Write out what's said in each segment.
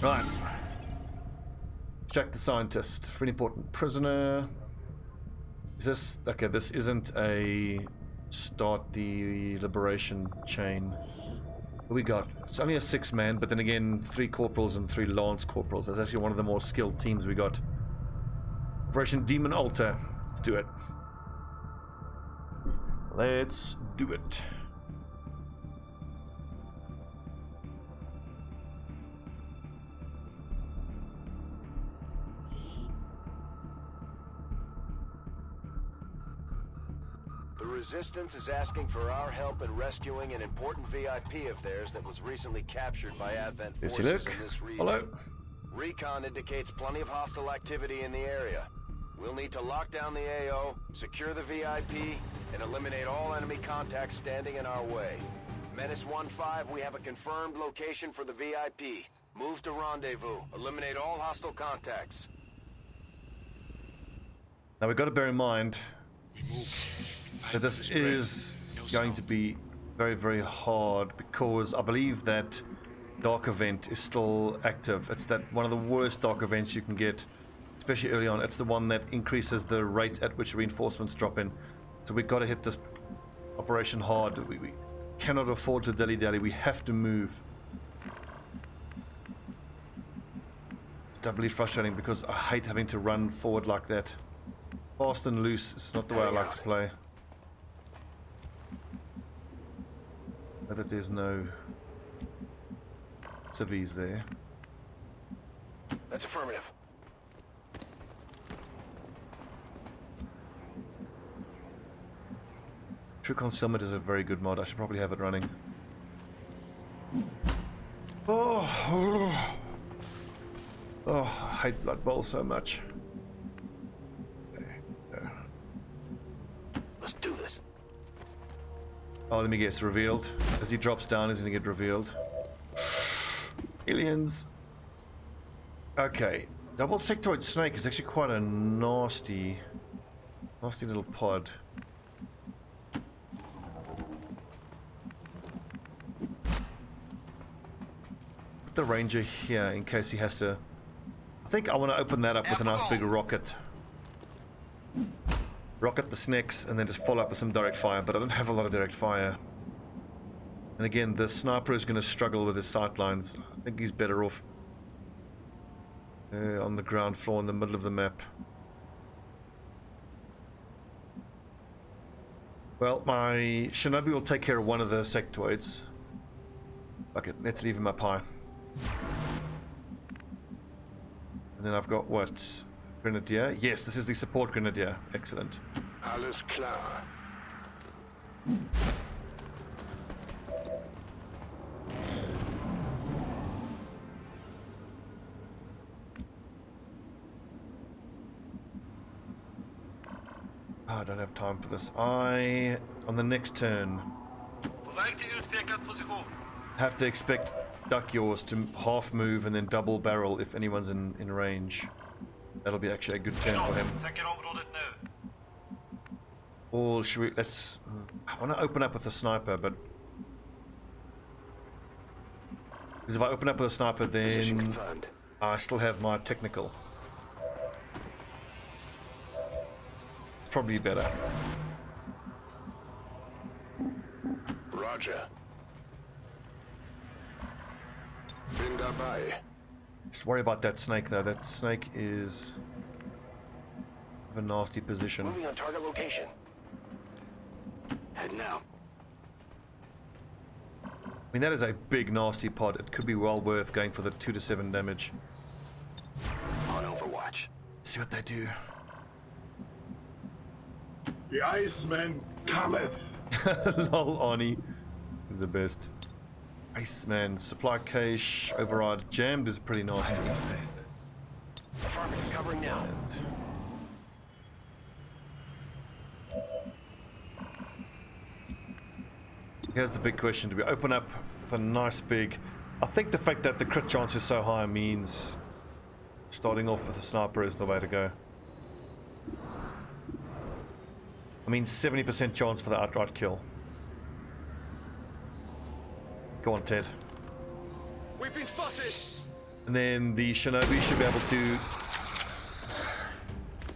Right. Check the scientist for an important prisoner. Is this okay? This isn't a start the liberation chain. What we got? It's only a 6-man, but then again, 3 corporals and 3 lance corporals. That's actually one of the more skilled teams we got. Operation Demon Altar. Let's do it. Let's do it. The Resistance is asking for our help in rescuing an important VIP of theirs that was recently captured by Advent forces in this region. Hello. Recon indicates plenty of hostile activity in the area. We'll need to lock down the AO, secure the VIP, and eliminate all enemy contacts standing in our way. Menace 1-5, we have a confirmed location for the VIP. Move to rendezvous. Eliminate all hostile contacts. Now we've got to bear in mind that this is going to be very, very hard because I believe that dark event is still active. It's that one of the worst dark events you can get, especially early on. It's the one that increases the rate at which reinforcements drop in. So we've got to hit this operation hard. We cannot afford to dilly-dally. We have to move. It's doubly frustrating because I hate having to run forward like that. Fast and loose is not the way I like to play. Know that there's no civvies there. That's affirmative. True Concealment is a very good mod. I should probably have it running. Oh, I hate Blood Bowl so much. Let's do this. Oh, let me guess. Revealed. As he drops down, he's going to get revealed. Aliens. Okay. Double sectoid snake is actually quite a nasty little pod. Put the ranger here in case he has to. I think I want to open that up with a nice big rocket. Rocket the snakes and then just follow up with some direct fire, but I don't have a lot of direct fire. And again, the sniper is going to struggle with his sightlines. I think he's better off on the ground floor in the middle of the map. Well, my Shinobi will take care of one of the sectoids. Okay, let's leave him up high. And then I've got what? Grenadier? Yes, this is the support Grenadier. Excellent. Alles klar. Oh, I don't have time for this. On the next turn, have to expect duck yours to half move and then double barrel if anyone's in range. That'll be actually a good turn for him. Or should we, let's, I want to open up with a sniper, but because if I open up with a sniper, then I still have my technical. It's probably better. Roger. Bin dabei. Just worry about that snake though. That snake is of a nasty position. Moving on target location. Head now. I mean, that is a big nasty pod. It could be well worth going for the 2 to 7 damage. On overwatch. Let's see what they do. The Iceman cometh. Lol, Arnie. The best. Iceman, supply cache, override, jammed is pretty nasty. Affirmative, covering now. Here's the big question. Do we open up with a nice big... I think the fact that the crit chance is so high means starting off with a sniper is the way to go. I mean 70% chance for the outright kill. Go on, Ted. We've been spotted. And then the Shinobi should be able to...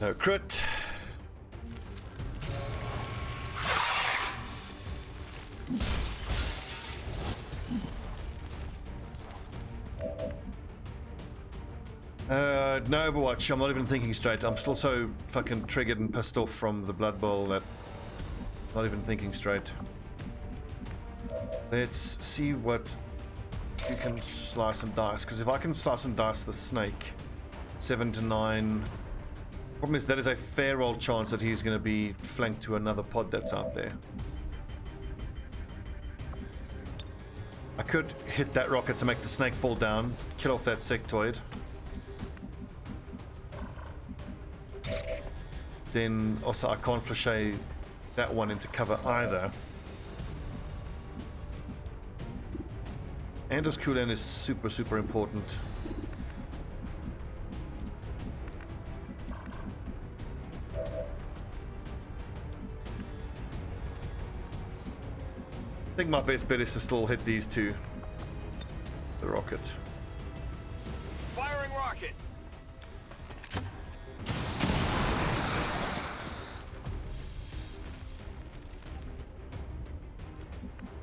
No crit. No Overwatch, I'm not even thinking straight. I'm still so fucking triggered and pissed off from the Blood Bowl that I'm not even thinking straight. Let's see what you can slice and dice, because if I can slice and dice the snake 7 to 9, problem is that is a fair old chance that he's going to be flanked to another pod that's out there. I could hit that rocket to make the snake fall down, kill off that sectoid. Then also I can't flashay that one into cover either. And his cooldown is super important. I think my best bet is to still hit these two. The rocket. Firing rocket.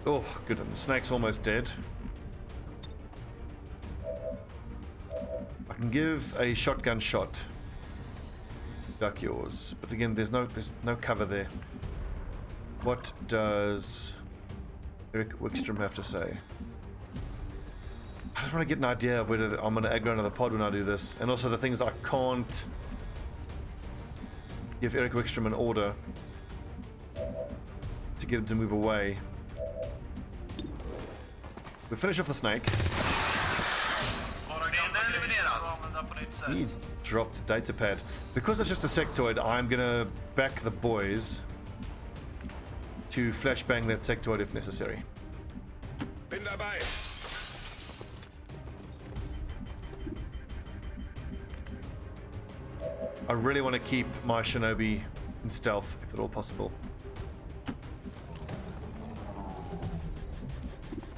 Oh, good. And the snake's almost dead. I can give a shotgun shot. Duck yours. But again, there's no cover there. What does Eric Wickstrom have to say? I just want to get an idea of whether I'm going to aggro another pod when I do this. And also the things I can't give Eric Wickstrom an order to get him to move away. We finish off the snake. He dropped data pad. Because it's just a sectoid, I'm gonna back the boys to flashbang that sectoid if necessary. Bin dabei. I really want to keep my Shinobi in stealth if at all possible.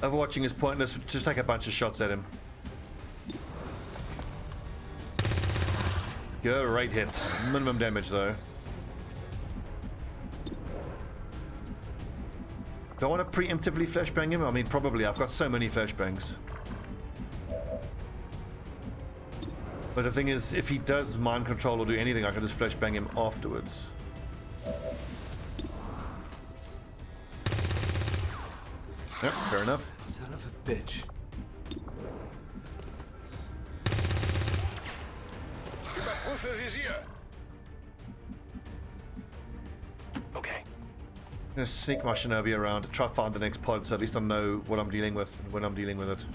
Overwatching is pointless, just take a bunch of shots at him. Great hit. Minimum damage though. Do I want to preemptively flashbang him? I mean, probably. I've got so many flashbangs. But the thing is, if he does mind control or do anything, I can just flashbang him afterwards. Yep, fair enough. Son of a bitch. Okay. I'm gonna sneak my Shinobi around to try to find the next pod, so at least I know what I'm dealing with and when I'm dealing with it.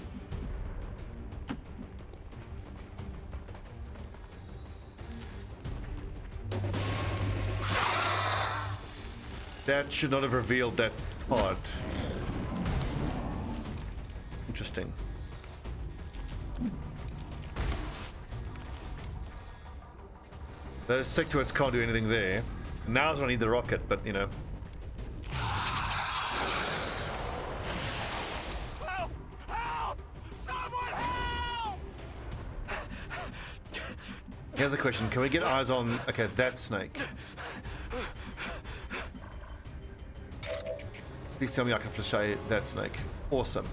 That should not have revealed that pod. Interesting. Those sectoids can't do anything there. Now's when I need the rocket, but you know. Help! Help! Someone help! Here's a question. Can we get eyes on... Okay, that snake. Please tell me I can flashay that snake. Awesome.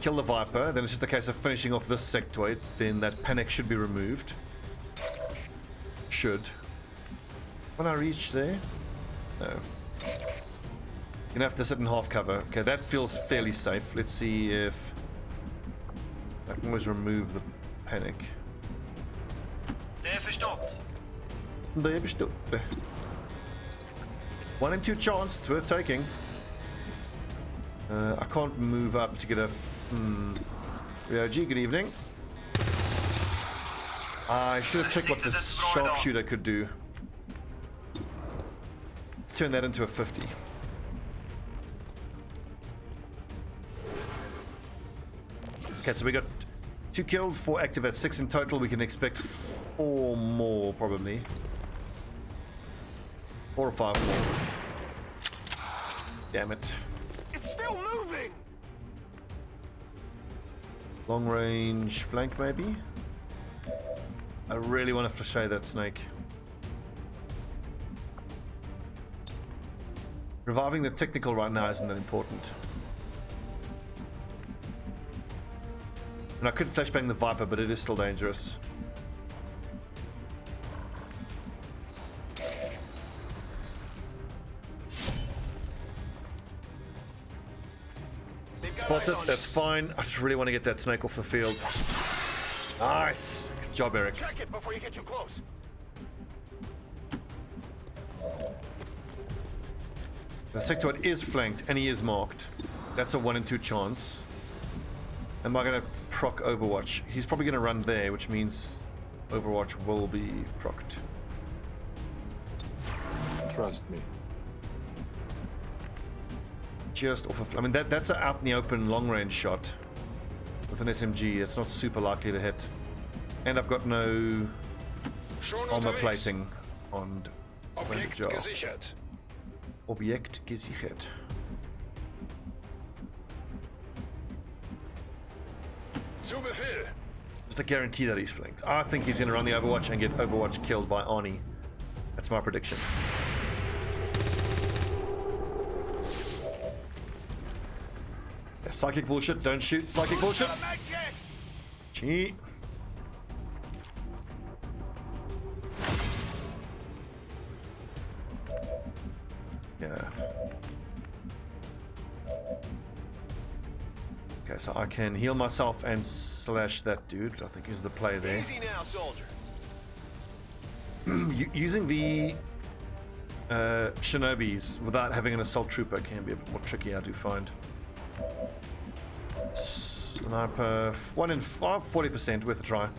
Kill the Viper, then it's just a case of finishing off this sectoid, then that panic should be removed. Should. When I reach there? No. You're gonna have to sit in half cover. Okay, that feels fairly safe. Let's see if I can always remove the panic. Det är förstått. Det är förstått. 1 in 2 chance, it's worth taking. I can't move up to get a... Ryoji, good evening. I should have checked what the Sharpshooter could do. Let's turn that into a 50. Okay, so we got 2 killed, 4 active, that's 6 in total. We can expect 4 more, probably. 4 or 5 more. Damn it. It's still moving! Long range flank maybe? I really want to flechette that snake. Reviving the technical right now isn't that important. And I could flashbang the Viper, but it is still dangerous. Spotted, that's fine. I just really want to get that snake off the field. Nice! Good job, Eric. Check it before you get too close. The sectoid is flanked and he is marked. That's a 1 in 2 chance. Am I going to proc Overwatch? He's probably going to run there, which means Overwatch will be procced. Trust me. Just off of, I mean, that's an out in the open long range shot with an SMG. It's not super likely to hit. And I've got no armor plating on the jar. Objekt gesichert. Just a guarantee that he's flanked. I think he's going to run the Overwatch and get Overwatch killed by Arnie. That's my prediction. Yeah, psychic bullshit. Don't shoot. Psychic bullshit. Cheat. Yeah. Okay, so I can heal myself and slash that dude. I think is the play there. Easy now, soldier. Using the Shinobis without having an assault trooper can be a bit more tricky, I do find. Sniper, 1 in 5, 40%, worth a try.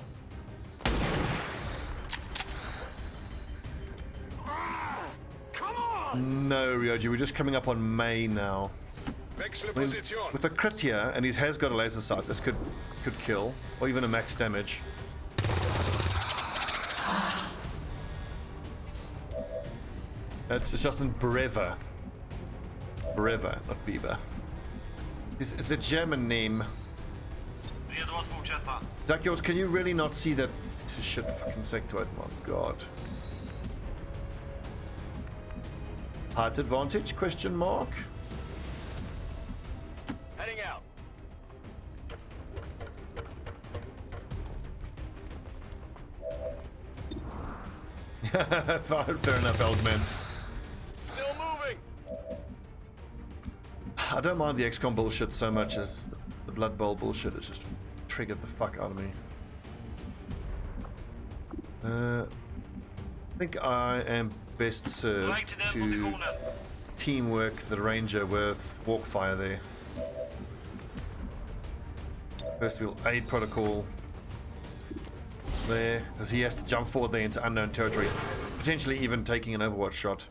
Come on! No, Ryoji, we're just coming up on May now. I mean, with a crit here, and he has got a laser sight, this could kill, or even a max damage. It's just in Breva. Breva, not Bieber. It's a German name. Dakios, can you really not see that piece of shit fucking sectoid? My god. Height advantage? Question mark? Heading out. Fair enough, old man. Still moving. I don't mind the XCOM bullshit so much as the Blood Bowl bullshit. It's just triggered the fuck out of me. I think I am best served to teamwork the Ranger with Walkfire there. First we'll aid protocol there, because he has to jump forward there into unknown territory, potentially even taking an Overwatch shot.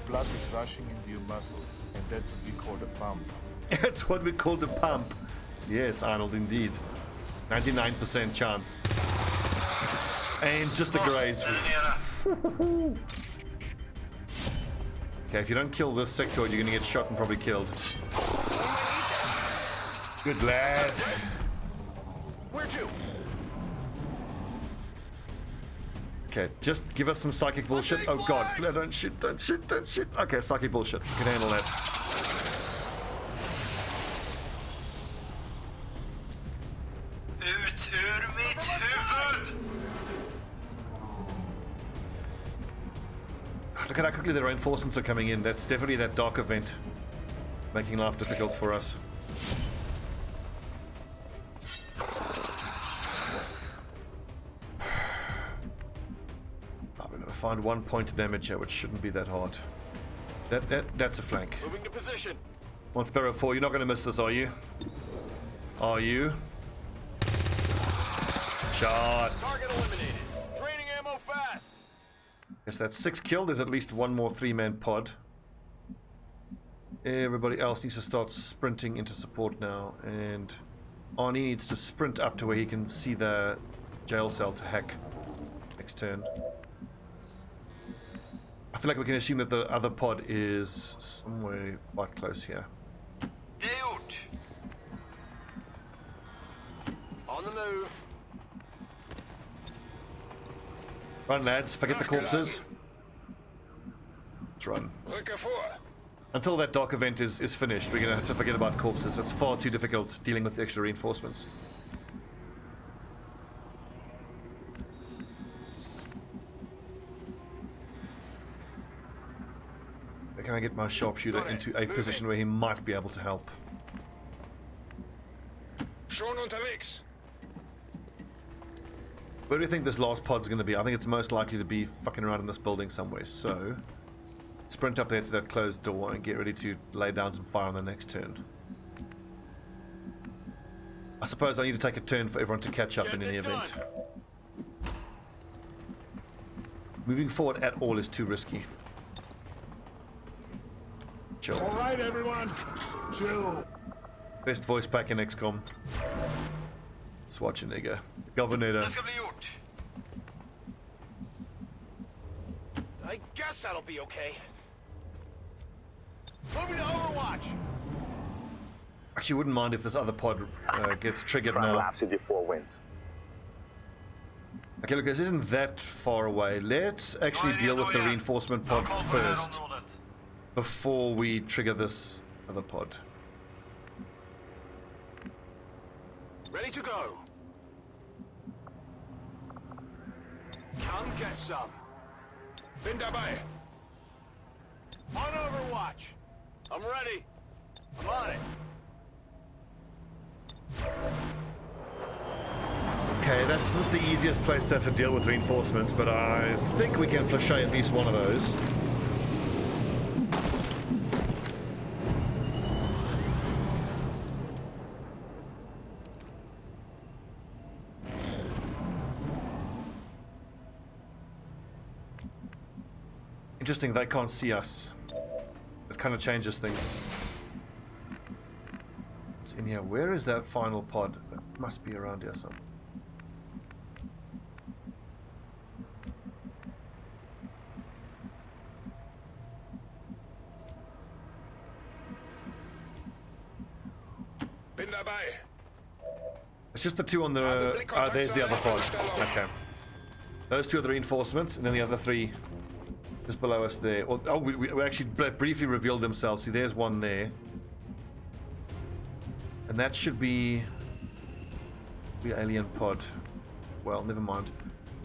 Blood is rushing into your muscles, and that's what we call the pump. That's what we call the pump. Yes, Arnold, indeed. 99% chance. And just a graze. Okay, if you don't kill this sectoid, you're gonna get shot and probably killed. Good lad. Where to? Okay, just give us some psychic bullshit. Oh god, no, don't shoot, don't shoot, don't shoot. Okay, psychic bullshit. You can handle that. Ut ur mitt huvud! Look at how quickly the reinforcements are coming in. That's definitely that dark event making life difficult for us. We're gonna find 1 point of damage here, which shouldn't be that hard. That's a flank. Moving to position. One Sparrow 4, you're not gonna miss this, are you? Are you? Shot. Target eliminated. Draining ammo fast. Guess that's 6 killed. There's at least one more 3-man pod. Everybody else needs to start sprinting into support now, and Arnie needs to sprint up to where he can see the jail cell to hack next turn. I feel like we can assume that the other pod is somewhere quite close here. On the move. Run, lads. Forget the corpses. Let's run. Rücke vor. Until that dock event is finished, we're going to have to forget about corpses. It's far too difficult dealing with the extra reinforcements. Can I get my sharpshooter into a position where he might be able to help? Schon unterwegs. Where do you think this last pod's going to be? I think it's most likely to be fucking around in this building somewhere. So, sprint up there to that closed door and get ready to lay down some fire on the next turn. I suppose I need to take a turn for everyone to catch up in any event. Moving forward at all is too risky. Chill. All right, everyone. Chill. Best voice pack in XCOM. Schwarzenegger. Governor. Det ska bli gjort. I guess that'll be okay. Moving to Overwatch. Actually, wouldn't mind if this other pod gets triggered Try now. laps with your 4 wins. Okay, look, this isn't that far away. Let's actually deal with the reinforcement pod first before we trigger this other pod. Ready to go. Come get some. Bin dabei. On Overwatch. I'm ready. I'm on it. Okay, that's not the easiest place to have to deal with reinforcements, but I think we can flashay at least one of those. Interesting, they can't see us. It kind of changes things. It's in here. Where is that final pod? It must be around here somewhere. Bin dabei. It's just the two on the... Oh, there's the other pod. Okay. Those two are the reinforcements, and then the other three just below us there. Oh, we actually briefly revealed themselves. See, there's one there. And that should be... the alien pod. Well, never mind.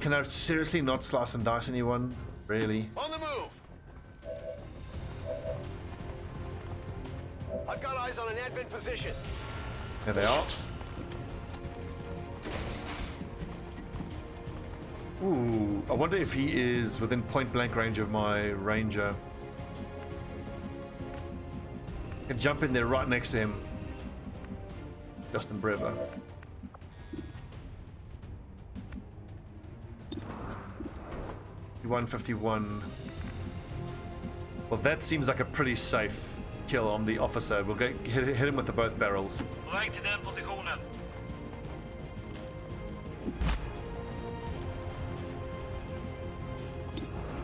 Can I seriously not slice and dice anyone? Really? On the move. I've got eyes on an admin position. There they are. Ooh, I wonder if he is within point blank range of my ranger. I can jump in there right next to him. Justin Brever. $151. Well, that seems like a pretty safe kill on the officer. We'll go hit him with the both barrels. På väg till den positionen.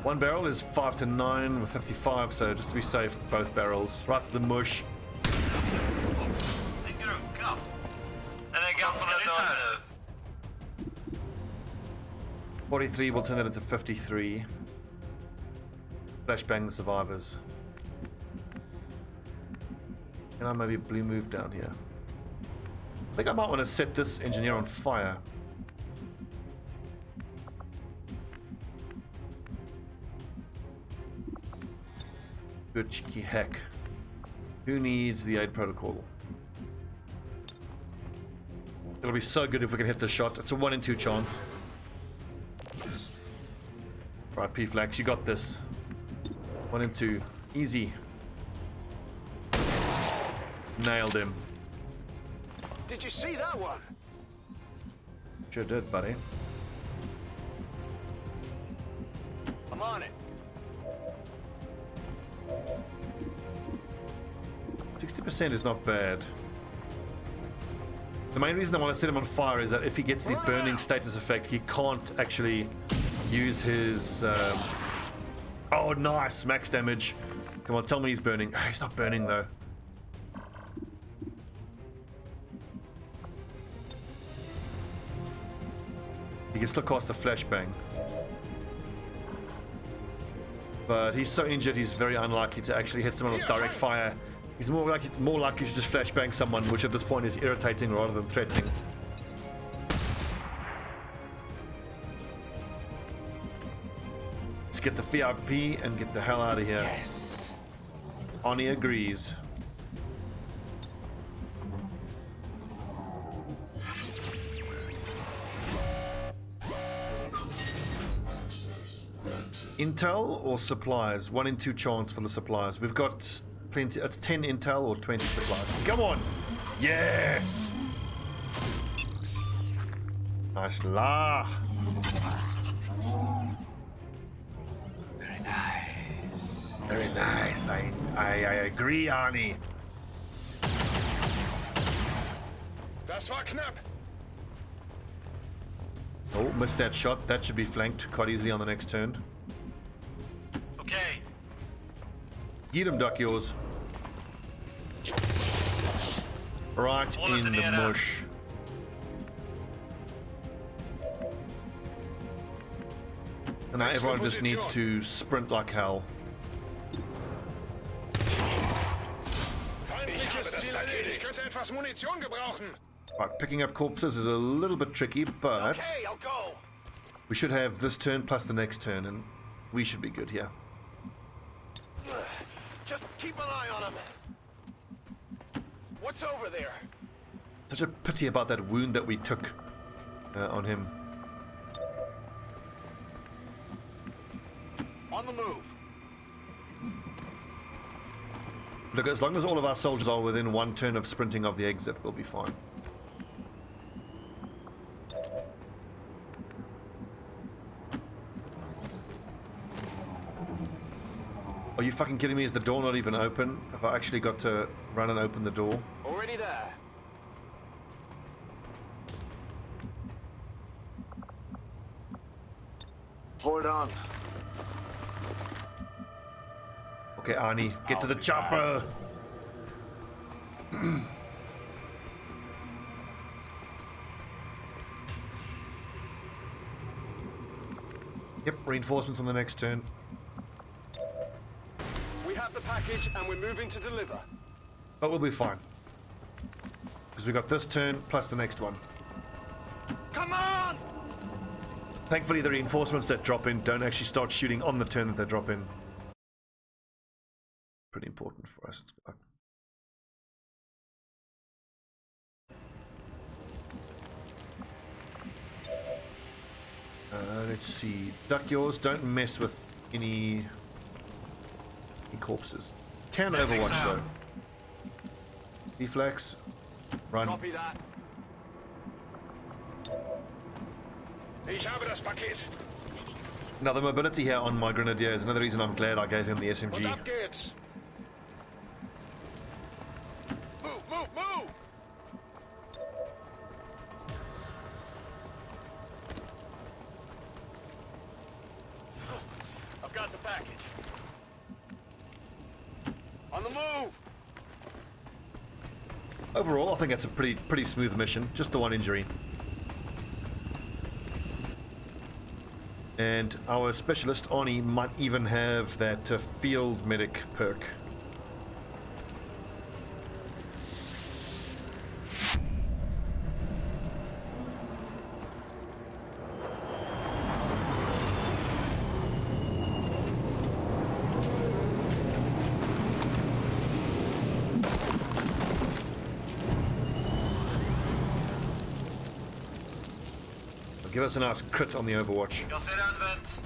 One barrel is 5 to 9 with 55, so just to be safe, both barrels. Right to the mush. En grunka. Den är ganska militär nu. 43, we'll turn that into 53. Flashbang the survivors. Can I maybe blue move down here? I think I might want to set this engineer on fire. Do a cheeky hack. Who needs the aid protocol? It'll be so good if we can hit the shot. It's a 1 in 2 chance. Right, P-Flax, you got this. 1 in 2. Easy. Nailed him. Did you see that one? Sure did, buddy. I'm on it. 60% is not bad. The main reason I want to set him on fire is that if he gets the burning status effect, he can't actually use his... Oh, nice! Max damage. Come on, tell me he's burning. He's not burning, though. He can still cast a flashbang. But he's so injured, he's very unlikely to actually hit someone with direct fire. He's more likely to just flashbang someone, which at this point is irritating rather than threatening. Let's get the VIP and get the hell out of here. Yes. Ani agrees. Intel or supplies? 1 in 2 chance for the supplies. We've got plenty. It's 10 intel or 20 supplies. Come on! Yes! Nice la. Very nice. Very nice. I agree, Ani. Das war knapp. Oh, missed that shot. That should be flanked quite easily on the next turn. Okay. Get him, duck yours. Right in the mush. And now everyone just needs to sprint like hell. Feindliches Ziel erledigt. Ich könnte etwas Munition gebrauchen. Right, picking up corpses is a little bit tricky, but Okay, I'll go. we should have this turn plus the next turn, and we should be good here. Just keep an eye on him. What's over there? Such a pity about that wound that we took on him. On the move. Look, as long as all of our soldiers are within 1 turn of sprinting of the exit, we'll be fine. Are you fucking kidding me? Is the door not even open? Have I actually got to run and open the door? Already there. Hold on. Okay, Arnie, get to the chopper! Yep, reinforcements on the next turn. We have the package and we're moving to deliver. But we'll be fine. Because we got this turn plus the next one. Come on! Thankfully, the reinforcements that drop in don't actually start shooting on the turn that they drop in. Pretty important for us. Let's see. Duck yours. Don't mess with any corpses. Can Overwatch though. Deflex. Run. Copy that. Ich habe das Paket. Now the mobility here on my Grenadier is another reason I'm glad I gave him the Und SMG. ab geht's. Move, move, move! I've got the package. On the move! Overall, I think that's a pretty smooth mission. Just the one injury. And our specialist, Arnie, might even have that field medic perk. Give us a nice crit on the Overwatch. Jag ser advent.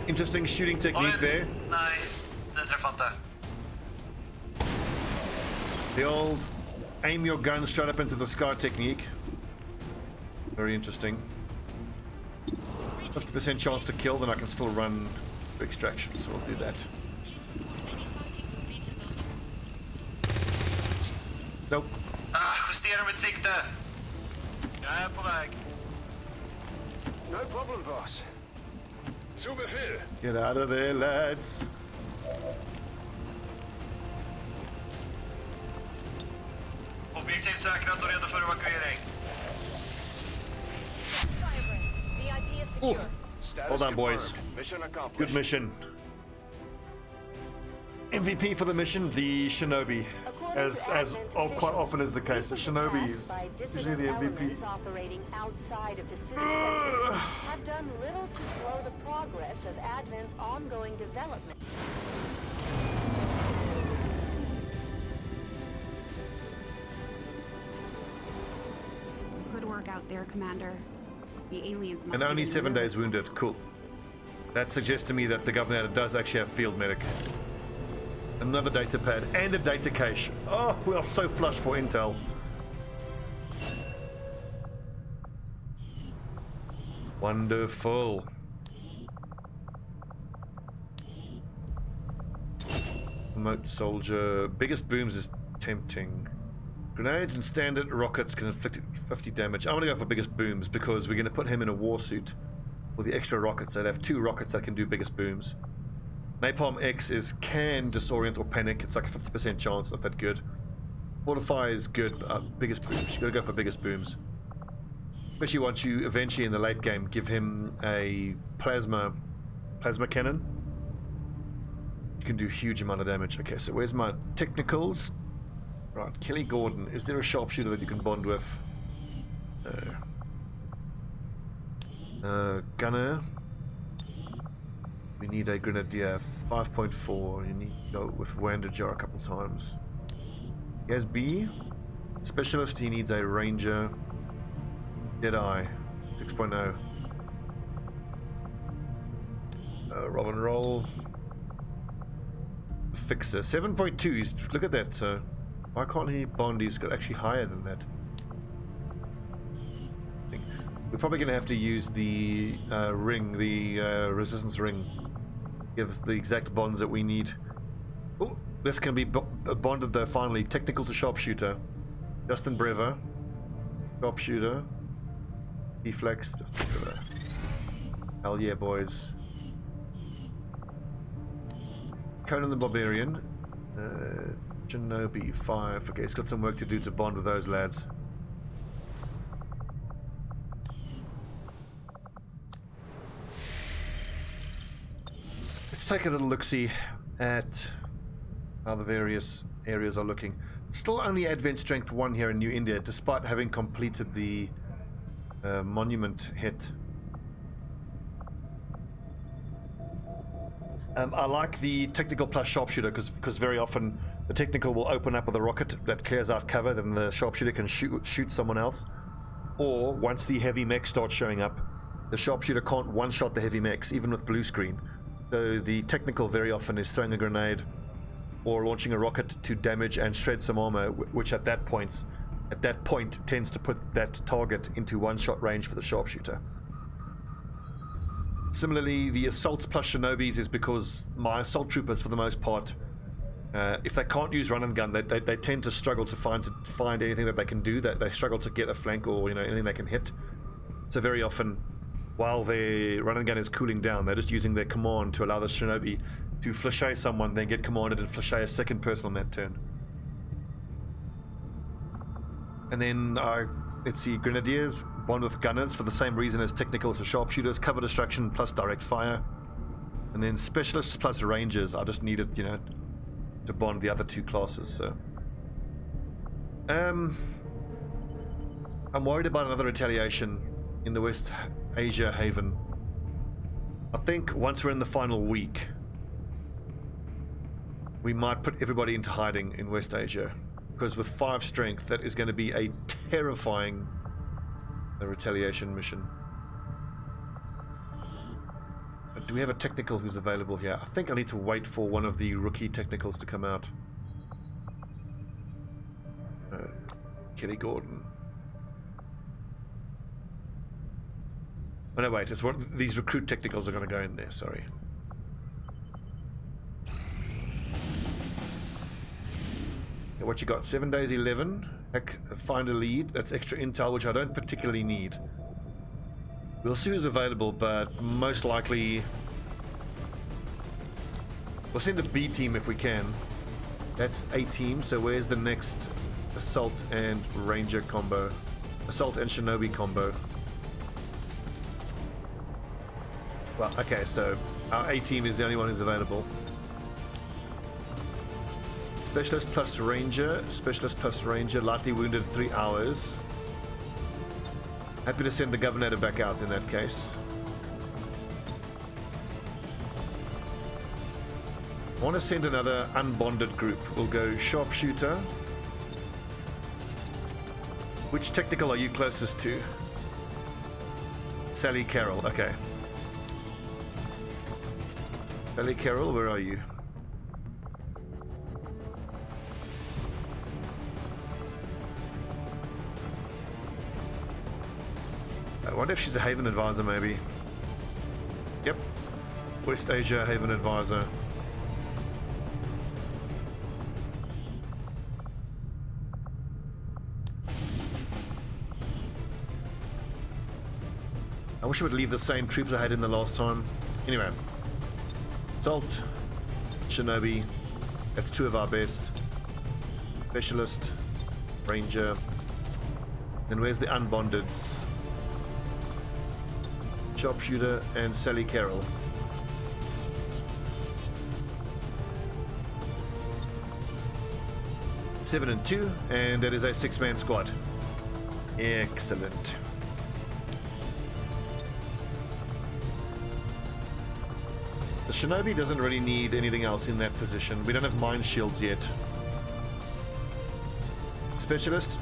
Interesting shooting technique there. Nej, det träffar inte. The old aim your gun straight up into the sky technique. Very interesting. 50% chance to kill, then I can still run for extraction, so we'll do that. Nope. Justera mitt sikte. Jag är på väg. No problem, boss. Zu Befehl. Get out of there, lads. Objektiv säkrat och redo för evakuering. VIP is Ooh. secure. Status Well done, boys. confirmed. Mission accomplished. Good mission. MVP for the mission, the Shinobi. As quite often is the case, the Shinobi is usually the MVP. Operating outside of the city center have done little to slow the progress of Advent's ongoing development. Good work out there, Commander. The aliens must And be only in the 7 room. days wounded. Cool. That suggests to me that the governor does actually have field medic. Another data pad and a data cache. Oh, we are so flush for intel. Wonderful. Remote soldier. Biggest booms is tempting. Grenades and standard rockets can inflict 50 damage. I'm going to go for biggest booms because we're going to put him in a war suit with the extra rockets. So they have 2 rockets that can do biggest booms. Napalm X is can disorient or panic. It's like a 50% chance, not that good. Fortify is good. Biggest booms. You got to go for biggest booms. Especially once you eventually in the late game give him a plasma cannon. You can do a huge amount of damage. Okay, so where's my technicals? Right, Kelly Gordon. Is there a sharpshooter that you can bond with? Gunner. We need a Grenadier. 5.4. You need to go with Wanderjar a couple times. He has B. Specialist, he needs a Ranger. Jedi. 6.0. Rob and roll. Fixer. 7.2. Look at that, so why can't he bond? He's got actually higher than that. We're probably going to have to use the ring, the resistance ring. Gives the exact bonds that we need. Oh, this can be bonded though finally. Technical to Sharpshooter. Justin Brever. Sharpshooter. Deflex. Justin Brever. Hell yeah, boys. Conan the Barbarian. Shinobi 5. Okay, he's got some work to do to bond with those lads. Let's take a little look-see at how the various areas are looking. Still only Advent Strength 1 here in New India, despite having completed the monument hit. I like the technical plus sharpshooter because very often the technical will open up with a rocket that clears out cover, then the sharpshooter can shoot someone else. Or once the heavy mech starts showing up, the sharpshooter can't one-shot the heavy mechs, even with blue screen. So the technical very often is throwing a grenade or launching a rocket to damage and shred some armor, which at that point tends to put that target into one-shot range for the sharpshooter. Similarly, the assaults plus shinobis is because my assault troopers, for the most part, if they can't use run and gun, they tend to struggle to find anything that they can do. That they struggle to get a flank or anything they can hit. So very often, while their run and gun is cooling down, they're just using their command to allow the shinobi to flashay someone, then get commanded and flashay a second person on that turn. And then let's see, Grenadiers bond with gunners for the same reason as technicals to sharpshooters, cover destruction plus direct fire. And then specialists plus rangers, I just needed, to bond the other 2 classes, so. I'm worried about another retaliation in the West Asia Haven. I think once we're in the final week, we might put everybody into hiding in West Asia. Because with 5 strength, that is going to be a terrifying retaliation mission. But do we have a technical who's available here? I think I need to wait for one of the rookie technicals to come out. Kelly Gordon. Oh no, wait, it's these recruit technicals are going to go in there, sorry. What you got? 7 days 11. Find a lead. That's extra intel, which I don't particularly need. We'll see who's available, but most likely we'll send a B team if we can. That's A team. So where's the next Assault and Ranger combo. Assault and Shinobi combo. Well, okay, so our A team is the only one who's available. Specialist plus Ranger. Specialist plus Ranger. Lightly wounded 3 hours. Happy to send the Governor back out in that case. I want to send another unbonded group. We'll go Sharpshooter. Which technical are you closest to? Sally Carroll, okay. Sally Carroll, where are you? I wonder if she's a Haven Advisor, maybe. Yep. West Asia Haven Advisor. I wish I would leave the same troops I had in the last time. Anyway. Assault. Shinobi. That's 2 of our best. Specialist. Ranger. And where's the unbondeds? Sharpshooter and Sally Carroll. Seven and 2, and that is a 6-man squad. Excellent. The Shinobi doesn't really need anything else in that position. We don't have mine shields yet. Specialist,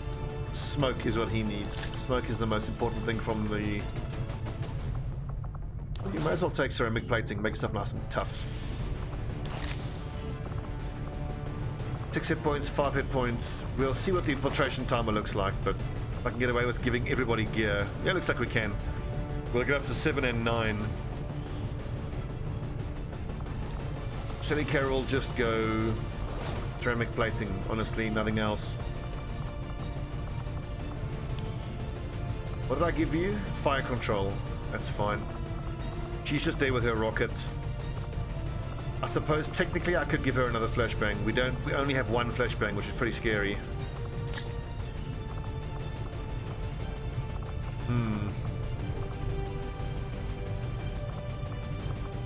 smoke is what he needs. Smoke is the most important thing from the... You might as well take ceramic plating, make yourself nice and tough. 6 hit points, 5 hit points. We'll see what the infiltration timer looks like, but if I can get away with giving everybody gear. Yeah, it looks like we can. We'll go up to 7 and 9. Sally Carroll, just go ceramic plating, honestly, nothing else. What did I give you? Fire control. That's fine. She's just there with her rocket. I suppose technically I could give her another flashbang. We only have 1 flashbang, which is pretty scary.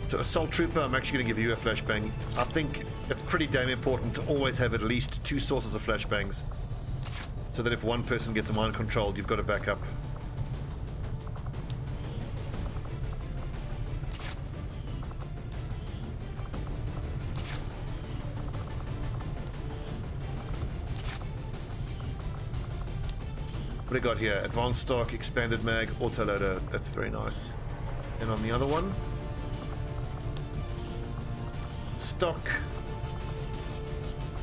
So Assault Trooper, I'm actually going to give you a flashbang. I think it's pretty damn important to always have at least 2 sources of flashbangs. So that if one person gets a mind controlled, you've got a backup. What do we got here? Advanced stock, expanded mag, autoloader. That's very nice. And on the other one, stock,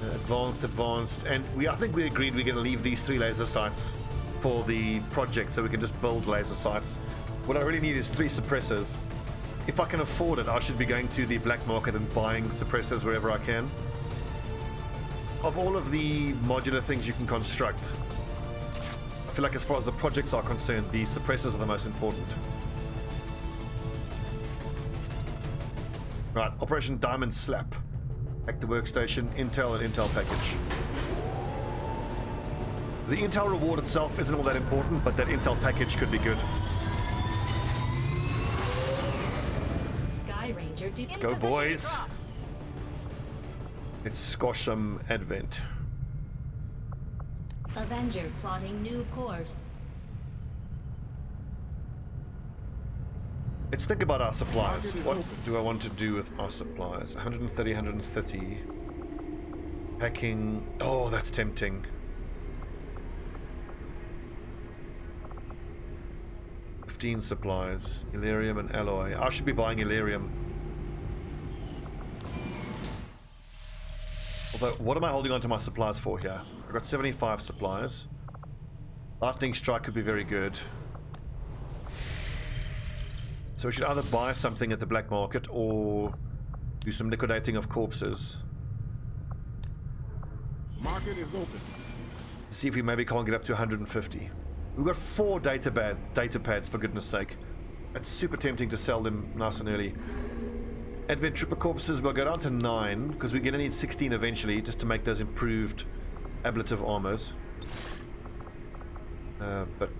advanced, and I think we agreed we're going to leave these 3 laser sights for the project, so we can just build laser sights. What I really need is 3 suppressors. If I can afford it, I should be going to the black market and buying suppressors wherever I can. Of all of the modular things you can construct, I feel like as far as the projects are concerned, the suppressors are the most important. Right, Operation Diamond Slap. Back to workstation, Intel and Intel package. The Intel reward itself isn't all that important, but that Intel package could be good. Sky Ranger, Let's go, boys. Let's squash some Advent. Avenger plotting new course. Let's think about our supplies. What do I want to do with our supplies? 130, 130. Packing. Oh, that's tempting. $15 supplies. Illyrium and alloy. I should be buying Illyrium. Although, what am I holding on to my supplies for here? I've got 75 supplies. Lightning Strike could be very good. So we should either buy something at the black market or do some liquidating of corpses. Market is open. See if we maybe can't get up to 150. We've got 4 data pads, for goodness sake. It's super tempting to sell them nice and early. Advent Trooper corpses will go down to 9 because we're going to need 16 eventually just to make those improved ablative armors. But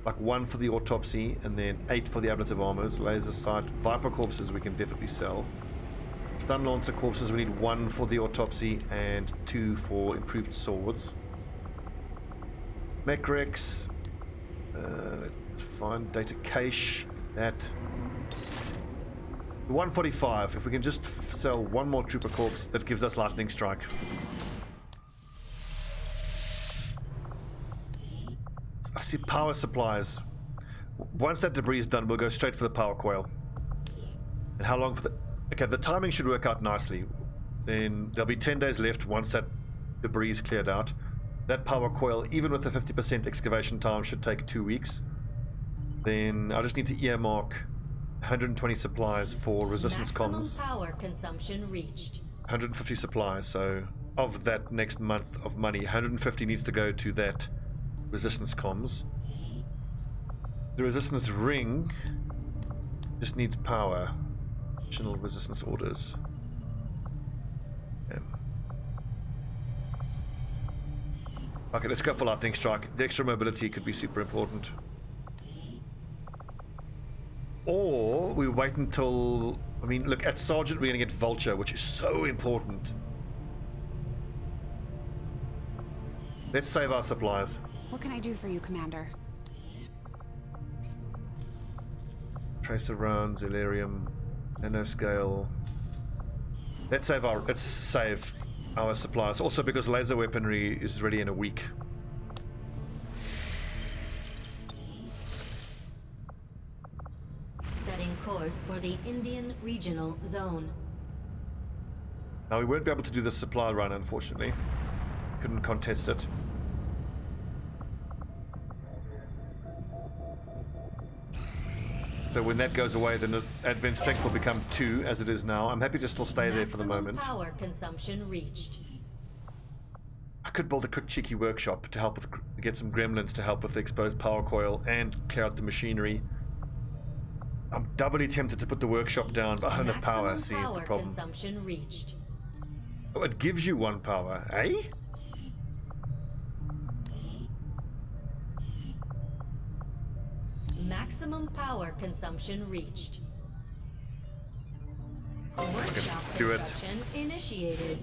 like 1 for the autopsy and then 8 for the ablative armors. Laser sight, Viper corpses we can definitely sell. Stun lancer corpses we need 1 for the autopsy and 2 for improved swords. Mech Rex, let's find data cache. That 145. If we can just sell 1 more trooper corpse, that gives us lightning strike. I see power supplies. Once that debris is done, we'll go straight for the power coil. And how long for the... Okay, the timing should work out nicely. Then there'll be 10 days left once that debris is cleared out. That power coil, even with the 50% excavation time, should take 2 weeks. Then I just need to earmark 120 supplies for resistance comms. Power consumption reached. 150 supplies, so of that next month of money, 150 needs to go to that resistance comms. The resistance ring just needs power. Additional resistance orders. Okay, let's go for lightning strike. The extra mobility could be super important. Or we wait until... I mean, look, at Sergeant we're going to get Vulture, which is so important. Let's save our supplies. What can I do for you, Commander? Tracer rounds, Illyrium, nanoscale. Let's save our supplies. Also because laser weaponry is ready in a week. Setting course for the Indian Regional Zone. Now we won't be able to do the supply run, unfortunately. Couldn't contest it. So when that goes away, then the advent strength will become 2, as it is now. I'm happy to still stay there for the moment. Power consumption reached. I could build a quick cheeky workshop to help with get some gremlins to help with the exposed power coil and clear out the machinery. I'm doubly tempted to put the workshop down, but I don't have power. See, is the problem. Consumption reached. Oh, it gives you 1 power, eh? Maximum power consumption reached. Workshop do it. construction initiated.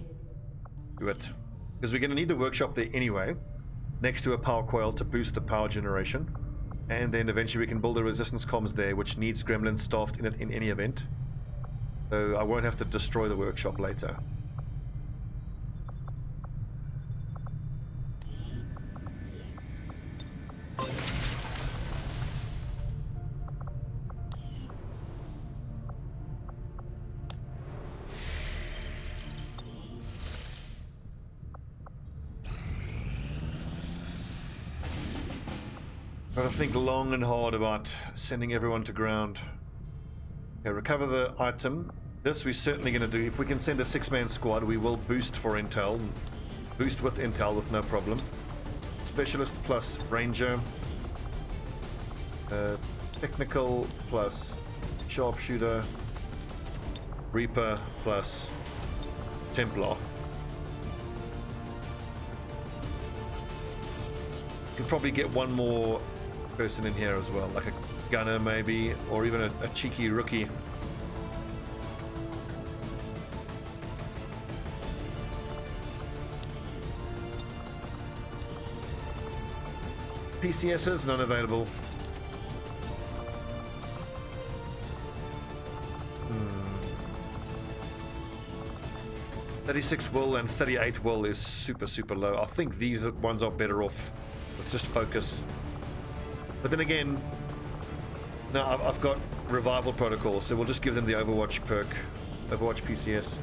Do it. Because we're going to need the workshop there anyway, next to a power coil to boost the power generation. And then eventually we can build a resistance comms there, which needs gremlins staffed in it in any event. So I won't have to destroy the workshop later. Gotta think long and hard about sending everyone to ground. Okay, recover the item. This we're certainly going to do. If we can send a 6-man squad, we will boost for intel. Boost with intel with no problem. Specialist plus ranger. Technical plus sharpshooter. Reaper plus Templar. Could probably get 1 more person in here as well, like a gunner maybe, or even a cheeky rookie. PCSs, none available. 36 will and 38 will is super low. I think these ones are better off with just focus. But then again, no, I've got revival protocol, so we'll just give them the Overwatch perk, Overwatch PCS.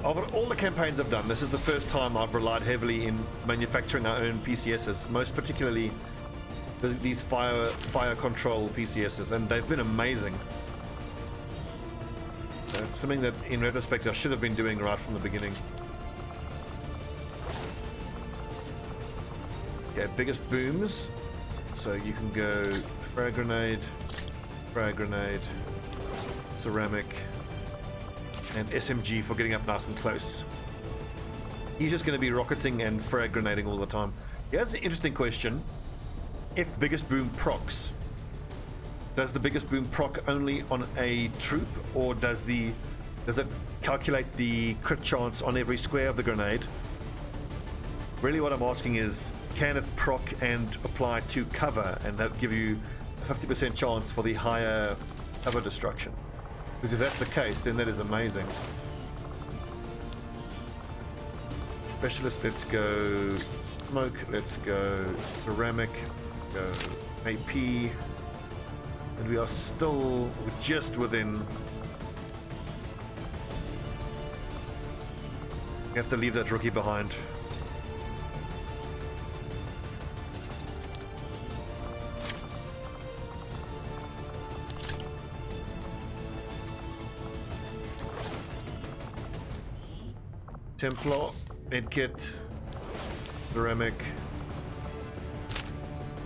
Of all the campaigns I've done, this is the first time I've relied heavily in manufacturing our own PCSs, most particularly these fire control PCSs, and they've been amazing. So it's something that, in retrospect, I should have been doing right from the beginning. Okay, biggest booms. So you can go frag grenade, ceramic, and SMG for getting up nice and close. He's just going to be rocketing and frag grenading all the time. Here's an interesting question. If biggest boom procs, does the biggest boom proc only on a troop, or does it calculate the crit chance on every square of the grenade? Really what I'm asking is, can it proc and apply to cover, and that give you a 50% chance for the higher cover destruction? Because if that's the case, then that is amazing. Specialist, let's go smoke, let's go ceramic, go AP, and we are still just within. We have to leave that rookie behind. Templar, medkit, ceramic,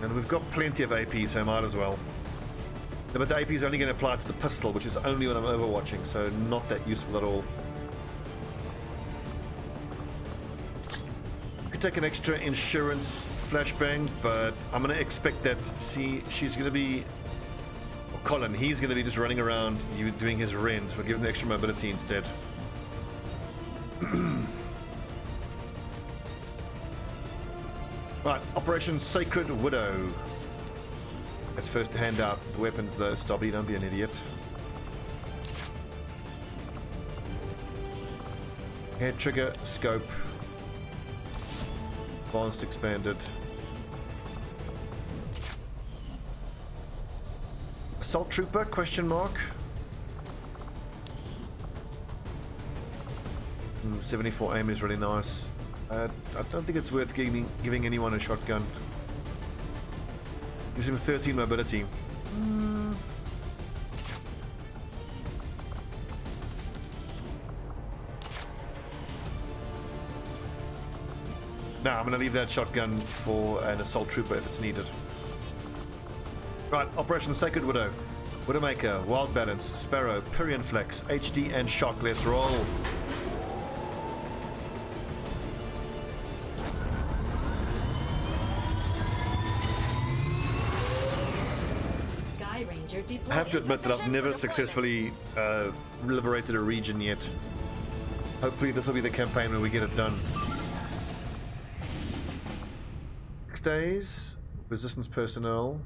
and we've got plenty of AP, so I might as well. But the AP is only going to apply to the pistol, which is only when I'm overwatching, so not that useful at all. Could take an extra insurance flashbang, but I'm going to expect that. See, she's going to be, or Colin, he's going to be just running around doing his rend. We'll give him the extra mobility instead. Right, Operation Sacred Widow. Let's first hand out the weapons though, Stobbie, don't be an idiot. Head trigger, scope. Advanced expanded. Assault Trooper, question mark. 74 aim is really nice. I don't think it's worth giving anyone a shotgun. Gives him 13 mobility. Now I'm going to leave that shotgun for an assault trooper if it's needed. Right, Operation Sacred Widow. Widowmaker, Wild Balance, Sparrow, Pyrrhian Flex, HD and Shock. Let's roll. I have to admit that I've never successfully liberated a region yet. Hopefully this will be the campaign where we get it done. 6 days, resistance personnel.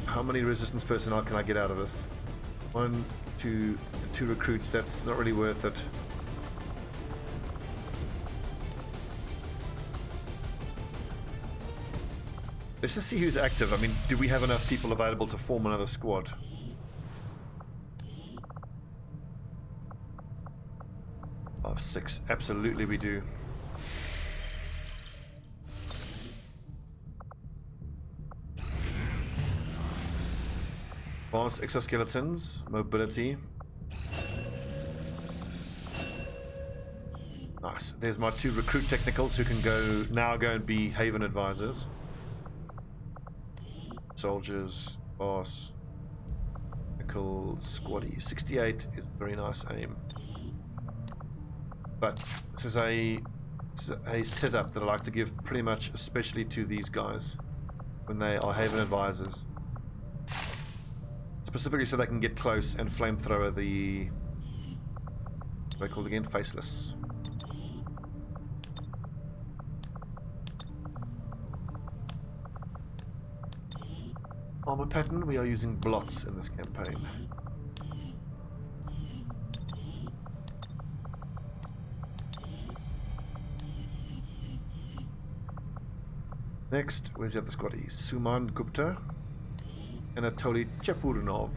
How many resistance personnel can I get out of this? 1, 2 recruits, that's not really worth it. Let's just see who's active. I mean, do we have enough people available to form another squad? Oh, 6. Absolutely we do. Advanced exoskeletons, mobility. Nice. There's my 2 recruit technicals who can go and be Haven advisors. Soldiers, boss, technical, squaddy. 68 is very nice aim. But this is a setup that I like to give pretty much, especially to these guys when they are Haven advisors. Specifically so they can get close and flamethrower the, what are they called again? Faceless. Armor pattern, we are using blots in this campaign. Next, where's the other squaddy? Suman Gupta, Anatoly Chapurnov.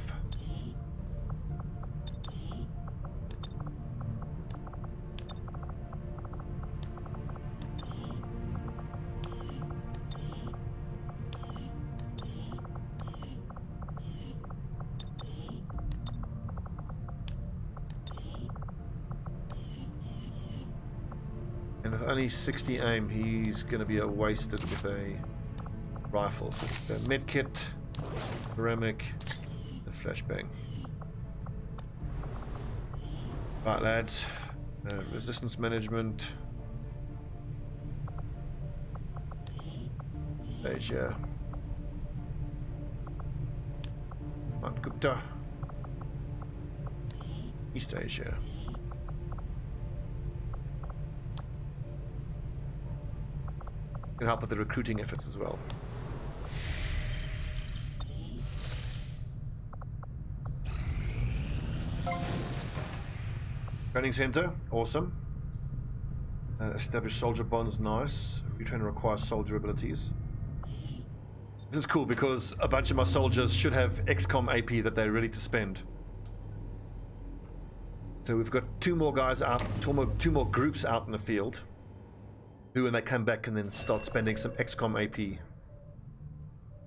And with only 60 aim, he's going to be wasted with a rifle. So the medkit, ceramic, and flashbang. Right, lads. Resistance management. Asia. Mount Gupta. East Asia. Can help with the recruiting efforts as well. Training center, awesome. Establish soldier bonds, nice. Retrain requires soldier abilities. This is cool because a bunch of my soldiers should have XCOM AP that they're ready to spend. So we've got 2 more guys out, 2 more groups out in the field, who when they come back can then start spending some XCOM AP.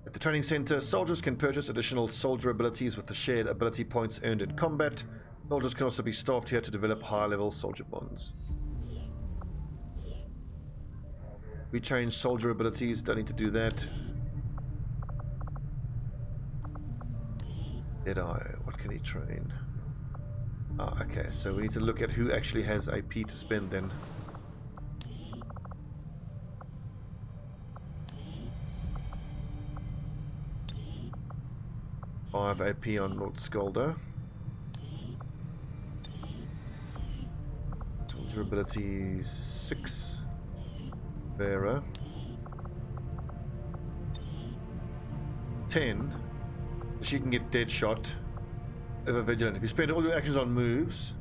At the training center, soldiers can purchase additional soldier abilities with the shared ability points earned in combat. Soldiers can also be staffed here to develop higher level soldier bonds. We change soldier abilities, don't need to do that. Deadeye, what can he train? Ah, okay, so we need to look at who actually has AP to spend then. I have AP on Lord Skolder. Soldier abilities 6. Vera. 10. She can get dead shot. Ever vigilant. If you spend all your actions on moves,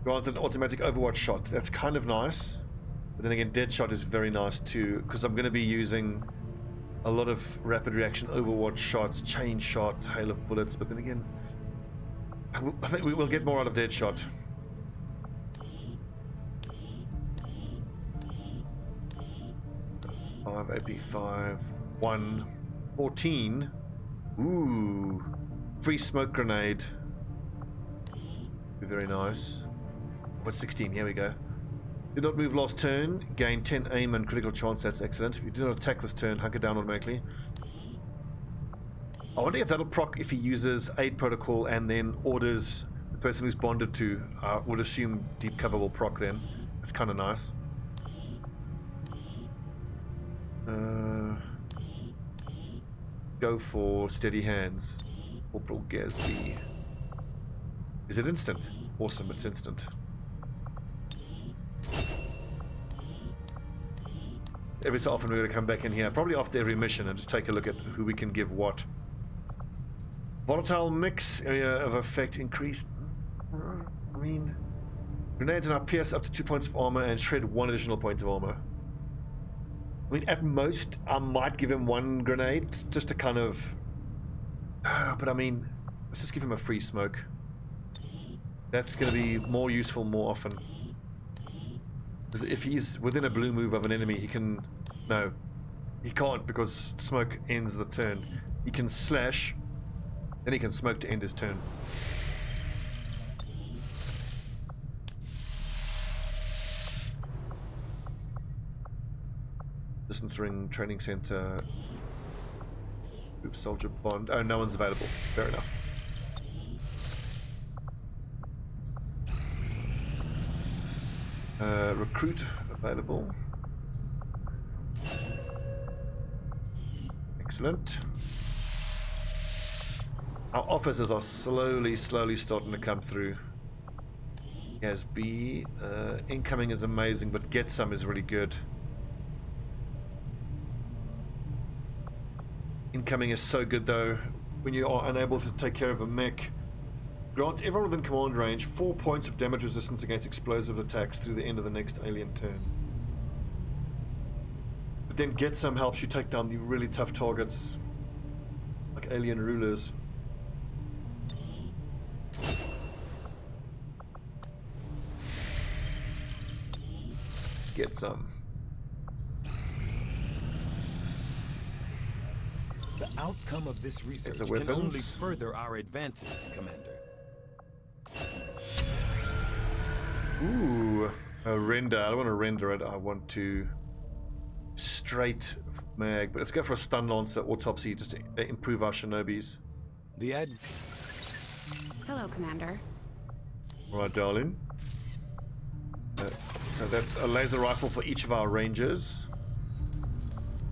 grant an automatic overwatch shot. That's kind of nice. But then again, dead shot is very nice too, because I'm going to be using a lot of rapid reaction overwatch shots, chain shot, hail of bullets. But then again, I think we will get more out of dead shot. AP5, 1, 14. Ooh, free smoke grenade. Very nice. But 16, here we go. Do not move last turn. Gain 10 aim and critical chance. That's excellent. If you do not attack this turn, hunker down automatically. I wonder if that'll proc if he uses aid protocol and then orders the person who's bonded to. I would assume deep cover will proc then. That's kind of nice. Go for steady hands. Corporal Gasby. Is it instant? Awesome, it's instant. Every so often we're going to come back in here, probably after every mission, and just take a look at who we can give what. Volatile mix, area of effect increased. I mean, grenades now pierce up to 2 points of armor and shred 1 additional point of armor. I mean, at most, I might give him 1 grenade, just to kind of... but I mean, let's just give him a free smoke. That's going to be more useful more often. Because if he's within a blue move of an enemy, he can... No, he can't because smoke ends the turn. He can slash, then he can smoke to end his turn. Distance ring, training center, move soldier bond. Oh, no one's available. Fair enough. Recruit available. Excellent. Our officers are slowly starting to come through. Yes, B. Incoming is amazing, but get some is really good. Incoming is so good though, when you are unable to take care of a mech. Grant everyone within command range 4 points of damage resistance against explosive attacks through the end of the next alien turn. But then get some helps you take down the really tough targets, like alien rulers. Let's get some. The outcome of this research can only further our advances, Commander. Ooh, a render. I don't want to render it. I want to straight mag. But let's go for a stun lancer autopsy just to improve our Shinobis. Hello, Commander. Right, darling. So that's a laser rifle for each of our rangers.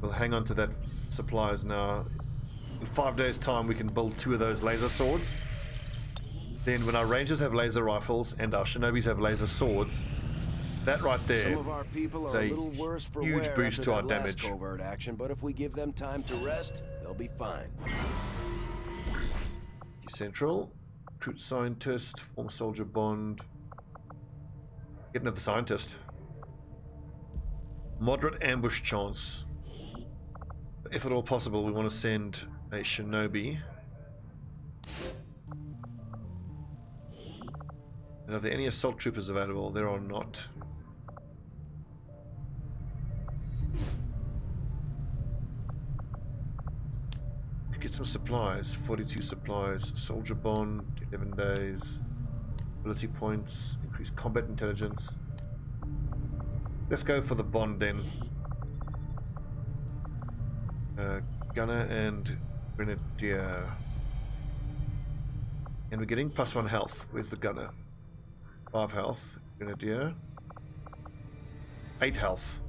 We'll hang on to that supplies now. In 5 days' time, we can build 2 of those laser swords. Then when our rangers have laser rifles and our shinobis have laser swords, that right there Some of our people is are a a little worse for huge wear boost after to our that last damage. covert action, but if we give them time to rest, they'll be fine. Central, recruit scientist, former soldier bond. Get another scientist. Moderate ambush chance. If at all possible, we want to send a shinobi. And are there any assault troopers available? There are not. Get some supplies. 42 supplies. Soldier bond. 11 days. Ability points. Increased combat intelligence. Let's go for the bond then. Gunner and Grenadier. And we're getting +1 health. Where's the gunner? 5 health. Grenadier. 8 health.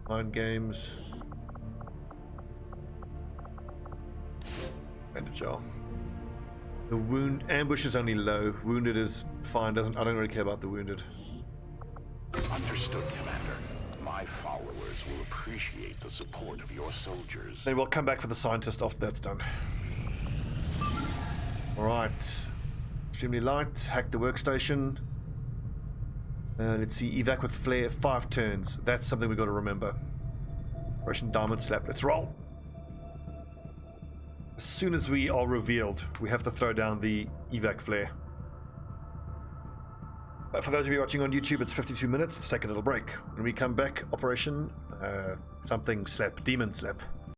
Mind games. Bandage jar. The wound ambush is only low. Wounded is fine. I don't really care about the wounded. Understood, Commander. My followers will appreciate the support of your soldiers. Then we'll come back for the scientist after that's done. Alright. Extremely light. Hack the workstation. Let's see. Evac with flare. 5 turns. That's something we've got to remember. Operation Diamond Slap. Let's roll. As soon as we are revealed, we have to throw down the evac flare. But for those of you watching on YouTube, it's 52 minutes. Let's take a little break. When we come back, Operation something slap, demon slap.